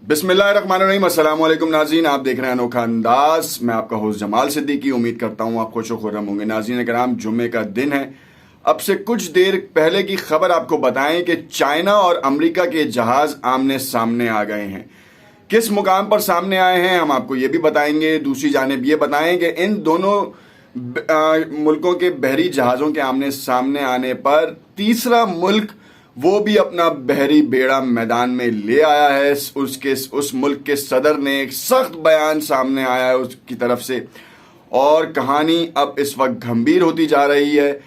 बिस्मिल्लाहिर्रहमानिर्रहीम, अस्सलाम वालेकुम नाज़रीन। आप देख रहे हैं अनोखा अंदाज। मैं आपका होस्ट जमाल सिद्दीकी। उम्मीद करता हूँ आप खुश व खुर्रम होंगे। नाज़रीन कराम, जुम्मे का दिन है। अब से कुछ देर पहले की खबर आपको बताएं कि चाइना और अमेरिका के जहाज आमने सामने आ गए हैं। किस मुकाम पर सामने आए हैं हम आपको ये भी बताएंगे। दूसरी जानिब ये बताएं कि इन दोनों मुल्कों के बहरी जहाज़ों के आमने सामने आने पर तीसरा मुल्क वो भी अपना बहरी बेड़ा मैदान में ले आया है। उस मुल्क के सदर ने एक सख्त बयान सामने आया है उसकी तरफ से, और कहानी अब इस वक्त गंभीर होती जा रही है।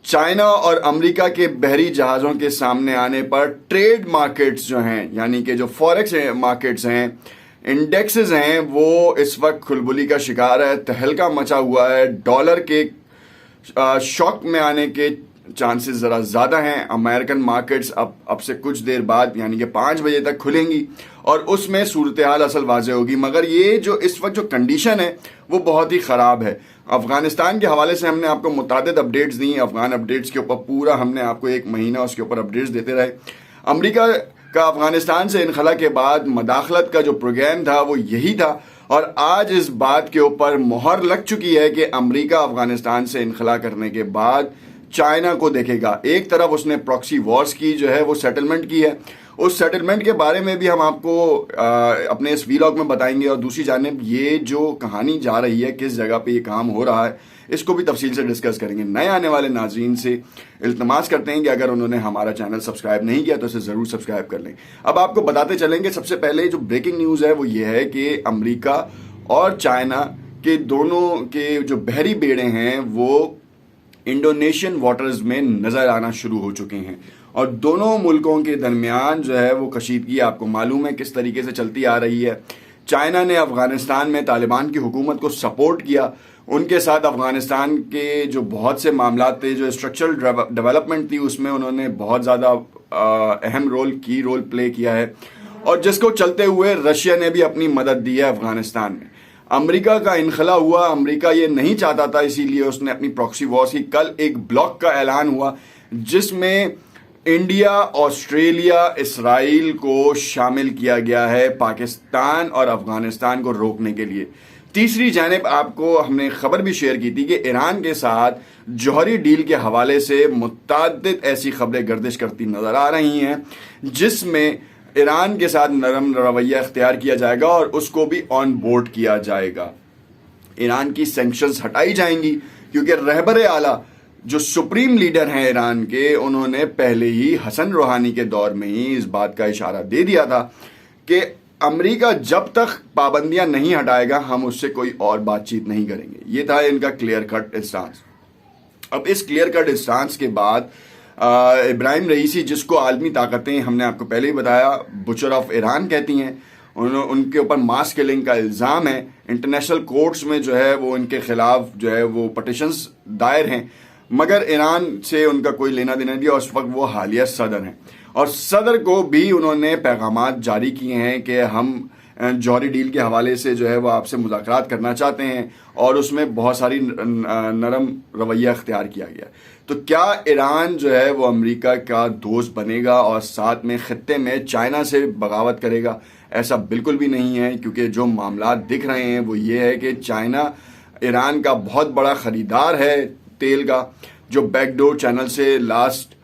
चाइना और अमेरिका के बहरी जहाज़ों के सामने आने पर ट्रेड मार्केट्स जो हैं, यानी कि जो फॉरेक्स मार्केट्स हैं, इंडेक्सेस हैं, वो इस वक्त खुलबुली का शिकार है। तहलका मचा हुआ है। डॉलर के शॉक में आने के चांसेस ज़रा ज़्यादा हैं। अमेरिकन मार्केट्स अब से कुछ देर बाद यानी कि 5 बजे तक खुलेंगी और उसमें सूरत हाल असल वाज़ेह होगी। मगर ये जो इस वक्त जो कंडीशन है वो बहुत ही ख़राब है। अफ़गानिस्तान के हवाले से हमने आपको मुतादिद अपडेट्स दी। अफ़गान अपडेट्स के ऊपर पूरा हमने आपको एक महीना उसके ऊपर अपडेट्स देते रहे। अमेरिका का अफ़गानिस्तान से इनखला के बाद मदाखलत का जो प्रोग्राम था वो यही था, और आज इस बात के ऊपर मोहर लग चुकी है कि अमेरिका अफ़गानिस्तान से इनखला करने के बाद चाइना को देखेगा। एक तरफ उसने प्रॉक्सी वॉर्स की जो है वो सेटलमेंट की है, उस सेटलमेंट के बारे में भी हम आपको अपने इस वीलॉग में बताएंगे। और दूसरी जानिब ये जो कहानी जा रही है, किस जगह पे ये काम हो रहा है, इसको भी तफसील से डिस्कस करेंगे। नए आने वाले नाज़रीन से इल्तमास करते हैं कि अगर उन्होंने हमारा चैनल सब्सक्राइब नहीं किया तो इसे ज़रूर सब्सक्राइब कर लें। अब आपको बताते चलेंगे, सबसे पहले जो ब्रेकिंग न्यूज़ है वो ये है कि अमेरिका और चाइना के दोनों के जो बहरी बेड़े हैं वो इंडोनेशियन वाटर्स में नज़र आना शुरू हो चुके हैं, और दोनों मुल्कों के दरमियान जो है वो कशीदगी आपको मालूम है किस तरीके से चलती आ रही है। चाइना ने अफ़गानिस्तान में तालिबान की हुकूमत को सपोर्ट किया। उनके साथ अफ़गानिस्तान के जो बहुत से मामला थे, जो स्ट्रक्चरल डेवलपमेंट थी, उसमें उन्होंने बहुत ज़्यादा अहम रोल प्ले किया है, और जिसको चलते हुए रशिया ने भी अपनी मदद दी है अफ़गानिस्तान में। अमेरिका का इनखला हुआ, अमेरिका ये नहीं चाहता था, इसीलिए उसने अपनी प्रॉक्सी वॉर्स की। कल एक ब्लॉक का ऐलान हुआ जिसमें इंडिया, ऑस्ट्रेलिया, इसराइल को शामिल किया गया है पाकिस्तान और अफगानिस्तान को रोकने के लिए। तीसरी जानिब आपको हमने खबर भी शेयर की थी कि ईरान के साथ जौहरी डील के हवाले से मुतअद्दिद ऐसी खबरें गर्दिश करती नजर आ रही हैं जिसमें ईरान के साथ नरम रवैया इख्तियार किया जाएगा और उसको भी ऑन बोर्ड किया जाएगा। ईरान की सैंक्शंस हटाई जाएंगी क्योंकि रहबर आला जो सुप्रीम लीडर हैं ईरान के, उन्होंने पहले ही हसन रूहानी के दौर में ही इस बात का इशारा दे दिया था कि अमेरिका जब तक पाबंदियां नहीं हटाएगा हम उससे कोई और बातचीत नहीं करेंगे। ये था इनका क्लियर कट स्टांस। अब इस क्लियर कट स्टांस के बाद इब्राहिम रईसी, जिसको आलमी ताकतें हमने आपको पहले ही बताया बुचर ऑफ ईरान कहती हैं, उनके ऊपर मास किलिंग का इल्ज़ाम है। इंटरनेशनल कोर्ट्स में जो है वो इनके खिलाफ जो है वो पटिशंस दायर हैं, मगर ईरान से उनका कोई लेना देना नहीं है। और उस वक्त वो हालिया सदर हैं, और सदर को भी उन्होंने पैगामात जारी किए हैं कि हम जौहरी डील के हवाले से जो है वो आपसे मुज़ाकरात करना चाहते हैं, और उसमें बहुत सारी नरम रवैया इख्तियार किया गया। तो क्या ईरान जो है वो अमेरिका का दोस्त बनेगा और साथ में खित्ते में चाइना से बगावत करेगा? ऐसा बिल्कुल भी नहीं है, क्योंकि जो मामला दिख रहे हैं वो ये है कि चाइना ईरान का बहुत बड़ा ख़रीदार है तेल का। जो बैकडोर चैनल से लास्ट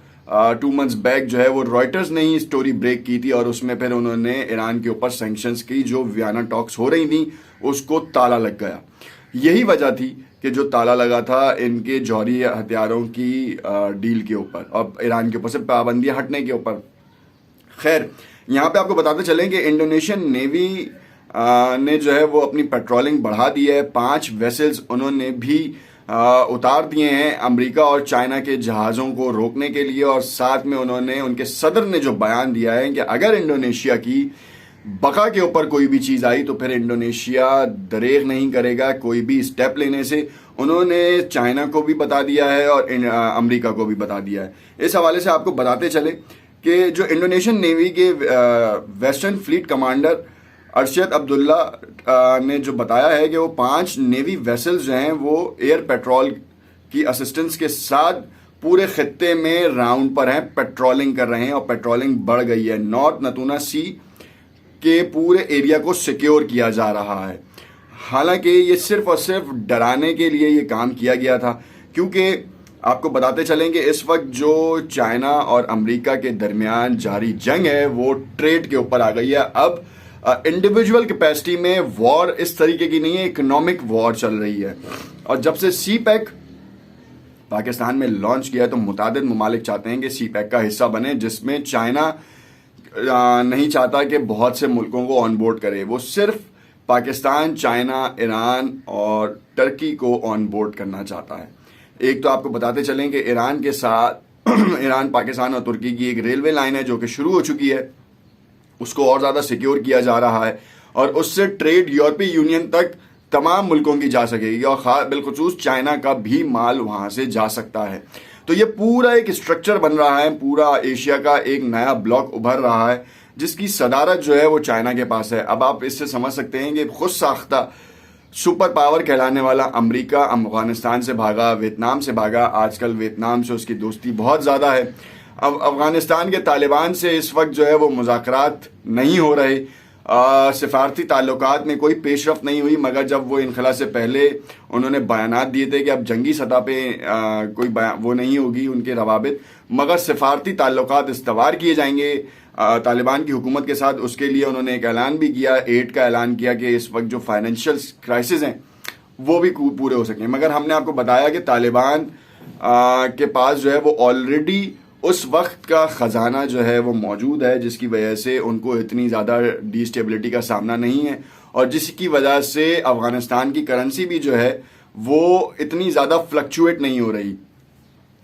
2 मंथ्स बैक जो है वो रॉयटर्स ने ही स्टोरी ब्रेक की थी, और उसमें फिर उन्होंने ईरान के ऊपर सैंक्शंस की जो वियना टॉक्स हो रही थी उसको ताला लग गया। यही वजह थी कि जो ताला लगा था इनके जौहरी हथियारों की डील के ऊपर और ईरान के ऊपर से पाबंदियां हटने के ऊपर। खैर, यहाँ पे आपको बताते चलें कि इंडोनेशियन नेवी ने जो है वो अपनी पेट्रोलिंग बढ़ा दी है। 5 वेसल्स उन्होंने भी उतार दिए हैं अमेरिका और चाइना के जहाज़ों को रोकने के लिए, और साथ में उन्होंने, उनके सदर ने जो बयान दिया है कि अगर इंडोनेशिया की बका के ऊपर कोई भी चीज़ आई तो फिर इंडोनेशिया दरेग नहीं करेगा कोई भी स्टेप लेने से। उन्होंने चाइना को भी बता दिया है और अमेरिका को भी बता दिया है। इस हवाले से आपको बताते चले कि जो इंडोनेशियन नेवी के western fleet commander Arshad Abdullah ने जो बताया है कि वो 5 नेवी वेसल्स जो हैं वो एयर पेट्रोल की असिस्टेंस के साथ पूरे खित्ते में राउंड पर हैं, पेट्रोलिंग कर रहे हैं, और पेट्रोलिंग बढ़ गई है। नॉर्थ नतूना सी के पूरे एरिया को सिक्योर किया जा रहा है। हालांकि ये सिर्फ और सिर्फ डराने के लिए ये काम किया गया था, क्योंकि आपको बताते चलेंगे इस वक्त जो चाइना और अमेरिका के दरमियान जारी जंग है वो ट्रेड के ऊपर आ गई है। अब इंडिविजुअल कैपेसिटी में वॉर इस तरीके की नहीं है, इकोनॉमिक वॉर चल रही है। और जब से सी पैक पाकिस्तान में लॉन्च किया है तो मुतादिद ममालिक चाहते हैं कि सी पैक का हिस्सा बने, जिसमें चाइना नहीं चाहता कि बहुत से मुल्कों को ऑन बोर्ड करे। वो सिर्फ पाकिस्तान, चाइना, ईरान और टर्की को ऑन बोर्ड करना चाहता है। एक तो आपको बताते चलें कि ईरान के साथ ईरान, पाकिस्तान और तुर्की की एक रेलवे लाइन है जो कि शुरू हो चुकी है, उसको और ज़्यादा सिक्योर किया जा रहा है और उससे ट्रेड यूरोपीय यूनियन तक तमाम मुल्कों की जा सकेगी और बिलखुसूस चाइना का भी माल वहाँ से जा सकता है। तो ये पूरा एक स्ट्रक्चर बन रहा है, पूरा एशिया का एक नया ब्लॉक उभर रहा है जिसकी सदारत जो है वो चाइना के पास है। अब आप इससे समझ सकते हैं कि खुद साख्ता सुपर पावर कहलाने वाला अमेरिका अफगानिस्तान से भागा, वियतनाम से भागा, आजकल वियतनाम से उसकी दोस्ती बहुत ज़्यादा है। अब अफगानिस्तान के तालिबान से इस वक्त जो है वो मुज़ाकरात नहीं हो रहे, सिफारती ताल्लुकात में कोई पेशरफ नहीं हुई, मगर जब वो इनखला से पहले उन्होंने बयानात दिए थे कि अब जंगी सतह पे कोई वो नहीं होगी उनके रवाबित, मगर सिफारती ताल्लुकात इस्तवार किए जाएंगे तालिबान की हुकूमत के साथ। उसके लिए उन्होंने एक ऐलान भी किया, एड का ऐलान किया कि इस वक्त जो फाइनेंशियल क्राइसिस हैं वो भी पूरे हो सकें। मगर हमने आपको बताया कि तालिबान के पास जो है वो ऑलरेडी उस वक्त का ख़जाना जो है वो मौजूद है, जिसकी वजह से उनको इतनी ज़्यादा डिस्टेबिलिटी का सामना नहीं है और जिसकी वजह से अफ़गानिस्तान की करेंसी भी जो है वो इतनी ज़्यादा फ्लक्चुएट नहीं हो रही।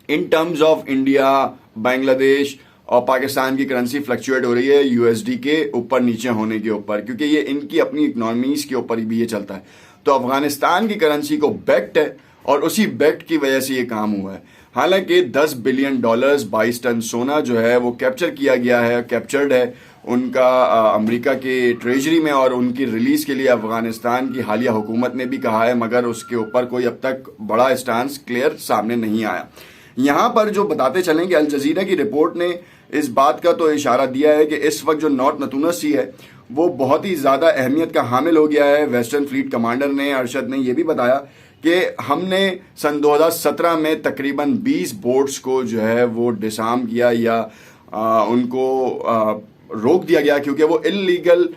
In terms of India, Bangladesh और पाकिस्तान की करेंसी फ्लक्चुएट हो रही है यूएसडी के ऊपर नीचे होने के ऊपर, क्योंकि ये इनकी अपनी इकनॉमीज़ के ऊपर भी ये चलता है। तो अफ़गानिस्तान की करेंसी को बैक्ड है और उसी बैक्ड की वजह से ये काम हुआ है। हालांकि $10 बिलियन 22 टन सोना जो है वो कैप्चर किया गया है, कैप्चर्ड है उनका अमेरिका के ट्रेजरी में, और उनकी रिलीज़ के लिए अफ़गानिस्तान की हालिया हुकूमत ने भी कहा है, मगर उसके ऊपर कोई अब तक बड़ा स्टांस क्लियर सामने नहीं आया। यहाँ पर जो बताते चलें कि अल जज़ीरा की रिपोर्ट ने इस बात का तो इशारा दिया है कि इस वक्त जो नॉर्थ नतूना सी है वो बहुत ही ज़्यादा अहमियत का हामिल हो गया है। वेस्टर्न फ्लीट कमांडर ने, अरशद ने, यह भी बताया कि हमने सन 2017 में तकरीबन 20 बोट्स को जो है वो डिसार्म किया या उनको रोक दिया गया, क्योंकि वो इल्लीगल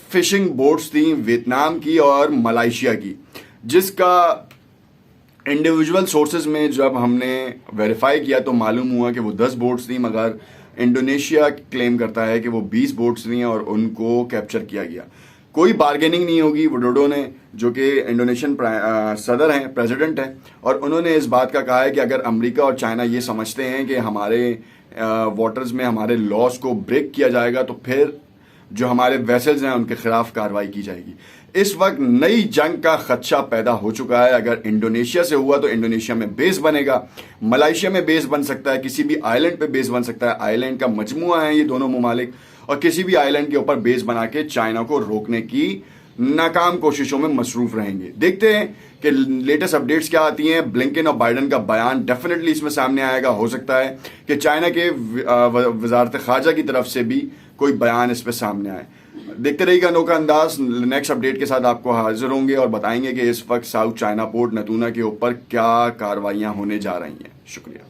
फिशिंग बोट्स थी वियतनाम की और मलेशिया की, जिसका इंडिविजुअल सोर्सेज में जब हमने वेरीफाई किया तो मालूम हुआ कि वो 10 बोट्स थी, मगर इंडोनेशिया क्लेम करता है कि वो 20 बोट्स थी और उनको कैप्चर किया गया। कोई बार्गेनिंग नहीं होगी। विडोडो ने, जो कि इंडोनेशियन सदर हैं, प्रेसिडेंट हैं, और उन्होंने इस बात का कहा है कि अगर अमेरिका और चाइना ये समझते हैं कि हमारे वाटर्स में हमारे लॉस को ब्रेक किया जाएगा तो फिर जो हमारे वेसल्स हैं उनके खिलाफ कार्रवाई की जाएगी। इस वक्त नई जंग का खदशा पैदा हो चुका है। अगर इंडोनेशिया से हुआ तो इंडोनेशिया में बेस बनेगा, मलेशिया में बेस बन सकता है, किसी भी आइलैंड पे बेस बन सकता है। आइलैंड का मजमुआ है ये दोनों ममालिक, और किसी भी आइलैंड के ऊपर बेस बना के चाइना को रोकने की नाकाम कोशिशों में मसरूफ रहेंगे। देखते हैं कि लेटेस्ट अपडेट्स क्या आती हैं। ब्लिंकन और बाइडन का बयान डेफिनेटली इसमें सामने आएगा। हो सकता है कि चाइना के वजारत खारजा की तरफ से भी कोई बयान इस पर सामने आए। देखते रहिएगा अनोखा अंदाज। नेक्स्ट अपडेट के साथ आपको हाजिर होंगे और बताएंगे कि इस वक्त साउथ चाइना पोर्ट नतूना के ऊपर क्या कार्रवाइयां होने जा रही हैं। शुक्रिया।